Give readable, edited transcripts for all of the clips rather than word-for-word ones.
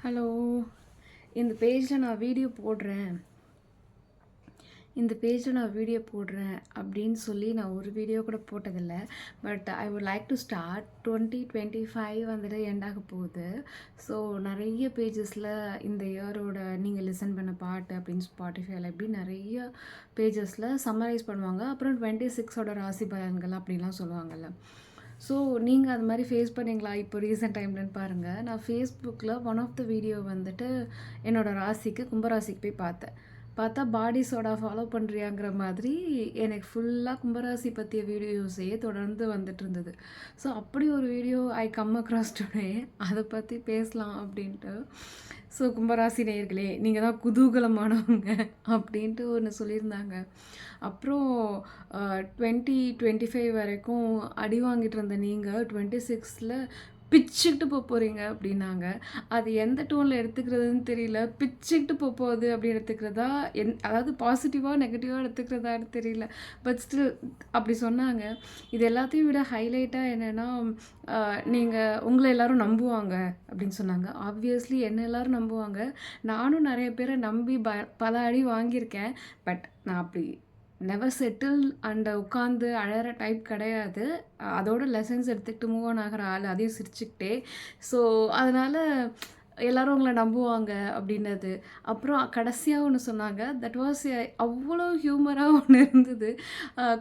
Hello. இந்த பேஜில் நான் வீடியோ போடுறேன் அப்படின்னு சொல்லி நான் ஒரு வீடியோ கூட போட்டதில்லை. But I would like to start 2025 வந்துட்டு எண்டாக போகுது. ஸோ நிறைய பேஜஸில் இந்த இயரோட நீங்கள் லிசன் பண்ண பாட்டு அப்படின்னு ஸ்பாட்டிஃபைல இப்படி நிறைய பேஜஸில் சம்மரைஸ் பண்ணுவாங்க. அப்புறம் 26ஓட ராசி பலன்கள் அப்படின்லாம் சொல்லுவாங்கள்ல. ஸோ நீங்கள் அது மாதிரி ஃபேஸ் பண்ணிங்களா இப்போ ரீசெண்ட் டைம்லன்னு பாருங்கள். நான் ஃபேஸ்புக்கில் ஒன் ஆஃப் த வீடியோ வந்துட்டு என்னோடய ராசிக்கு கும்பராசிக்கு போய் பார்த்தா பாடி சோடா ஃபாலோ பண்ணுறியாங்கிற மாதிரி எனக்கு ஃபுல்லாக கும்பராசி பற்றிய வீடியோஸே தொடர்ந்து வந்துட்டு இருந்தது. ஸோ அப்படி ஒரு video I come across today, அதை பற்றி பேசலாம் அப்படின்ட்டு. ஸோ கும்பராசி நேயர்களே, நீங்கள் தான் குதூகலமானவங்க அப்படின்ட்டு ஒன்று சொல்லியிருந்தாங்க. அப்புறம் 2025 வரைக்கும் அடி வாங்கிட்டு இருந்த நீங்கள் 26ல் பிச்சுக்கிட்டு போகிறீங்க அப்படின்னாங்க. அது எந்த டோனில் எடுத்துக்கிறதுன்னு தெரியல. பிச்சுக்கிட்டு போகுது அப்படி எடுத்துக்கிறதா, அதாவது பாசிட்டிவாக நெகட்டிவாக எடுத்துக்கிறதான்னு தெரியல. பட் ஸ்டில் அப்படி சொன்னாங்க. இது எல்லாத்தையும் விட ஹைலைட்டாக என்னென்னா, நீங்கள் உங்களை எல்லோரும் நம்புவாங்க அப்படின்னு சொன்னாங்க. ஆப்வியஸ்லி என்ன எல்லோரும் நம்புவாங்க. நானும் நிறைய பேரை நம்பி பல அடி வாங்கியிருக்கேன். பட் நான் அப்படி நெவர் செட்டில் அண்ட் உட்காந்து அழகிற டைப் கிடையாது. அதோட லெசன்ஸ் எடுத்துக்கிட்டு மூவ் ஆன் ஆகிற ஆள், அதையும் சிரிச்சுக்கிட்டே. ஸோ அதனால் எல்லோரும் உங்களை நம்புவாங்க அப்படின்னது. அப்புறம் கடைசியாக ஒன்று சொன்னாங்க. தட் வாஸ் அவ்வளோ ஹியூமராக ஒன்று இருந்தது.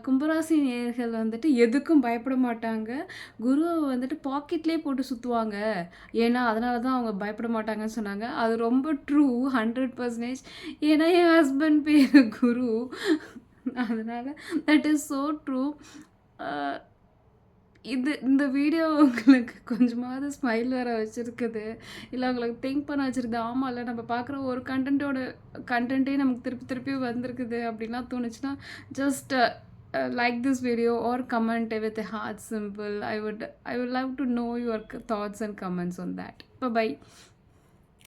கும்பராசி நேயர்கள் வந்துட்டு எதுக்கும் பயப்பட மாட்டாங்க. குருவை வந்துட்டு பாக்கெட்லேயே போட்டு சுற்றுவாங்க. ஏன்னா அதனால தான் அவங்க பயப்பட மாட்டாங்கன்னு சொன்னாங்க. அது ரொம்ப ட்ரூ, 100%. ஏன்னா என் ஹஸ்பண்ட் பேர் குரு. அதனால் தட் இஸ் ஸோ ட்ரூ. இந்த வீடியோ உங்களுக்கு கொஞ்சமாவது ஸ்மைல் வர வச்சுருக்குது, இல்லை உங்களுக்கு திங்க் பண்ண வச்சுருது. ஆமாம், இல்லை நம்ம பார்க்குற ஒரு கண்டென்ட்டே நமக்கு திருப்பி வந்திருக்குது அப்படின்லாம் தோணுச்சுன்னா, just like this video or comment with a heart symbol. I would love to know your thoughts and comments on that. Bye bye.